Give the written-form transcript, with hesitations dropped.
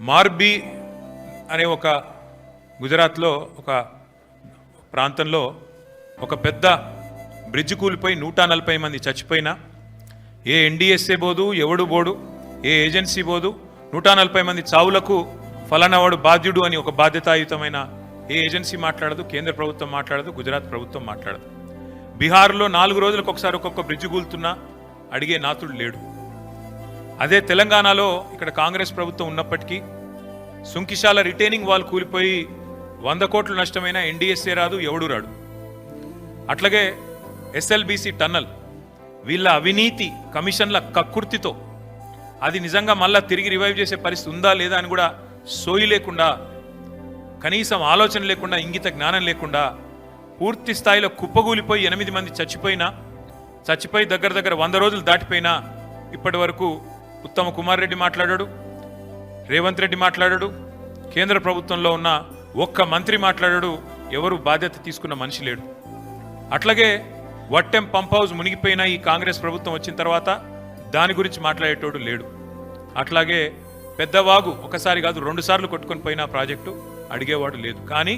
మార్బీ అనే ఒక గుజరాత్లో ఒక ప్రాంతంలో ఒక పెద్ద బ్రిడ్జ్ కూలిపోయి 140 మంది చచ్చిపోయినా ఏ ఎన్డీఎస్ఏ బోదు, ఎవడు బోడు, ఏ ఏజెన్సీ బోదు, 140 మంది చావులకు ఫలానావాడు బాధ్యుడు అని ఒక బాధ్యతాయుతమైన ఏ ఏజెన్సీ మాట్లాడదు, కేంద్ర ప్రభుత్వం మాట్లాడదు, గుజరాత్ ప్రభుత్వం మాట్లాడదు. బీహార్లో 4 రోజులకు ఒకసారి ఒక్కొక్క బ్రిడ్జ్ కూలుతున్నా అడిగే నాతుడు లేడు. అదే తెలంగాణలో ఇక్కడ కాంగ్రెస్ ప్రభుత్వం ఉన్నప్పటికీ సుంకిశాల రిటైనింగ్ వాల్ కూలిపోయి 100 కోట్ల నష్టమైన ఎన్డీఎస్ఏ రాదు, ఎవడు రాడు. అట్లాగే ఎస్ఎల్బీసీ టన్నల్ వీళ్ళ అవినీతి కమిషన్ల కక్కుర్తితో అది నిజంగా మళ్ళా తిరిగి రివైవ్ చేసే పరిస్థితి ఉందా లేదా అని కూడా సోయి లేకుండా, కనీసం ఆలోచన లేకుండా, ఇంగిత జ్ఞానం లేకుండా పూర్తి స్థాయిలో కుప్పగూలిపోయి 8 మంది చచ్చిపోయి దగ్గర 100 రోజులు దాటిపోయినా ఇప్పటి వరకు ఉత్తమ కుమార్ రెడ్డి మాట్లాడాడు, రేవంత్ రెడ్డి మాట్లాడాడు, కేంద్ర ప్రభుత్వంలో ఉన్న ఒక్క మంత్రి మాట్లాడాడు, ఎవరు బాధ్యత తీసుకున్న మనిషి లేడు. అట్లాగే వట్టెం పంప్ హౌస్ మునిగిపోయిన ఈ కాంగ్రెస్ ప్రభుత్వం వచ్చిన తర్వాత దాని గురించి మాట్లాడేటోడు లేడు. అట్లాగే పెద్దవాగు ఒకసారి కాదు 2 సార్లు కొట్టుకొని పోయిన ప్రాజెక్టు అడిగేవాడు లేదు. కానీ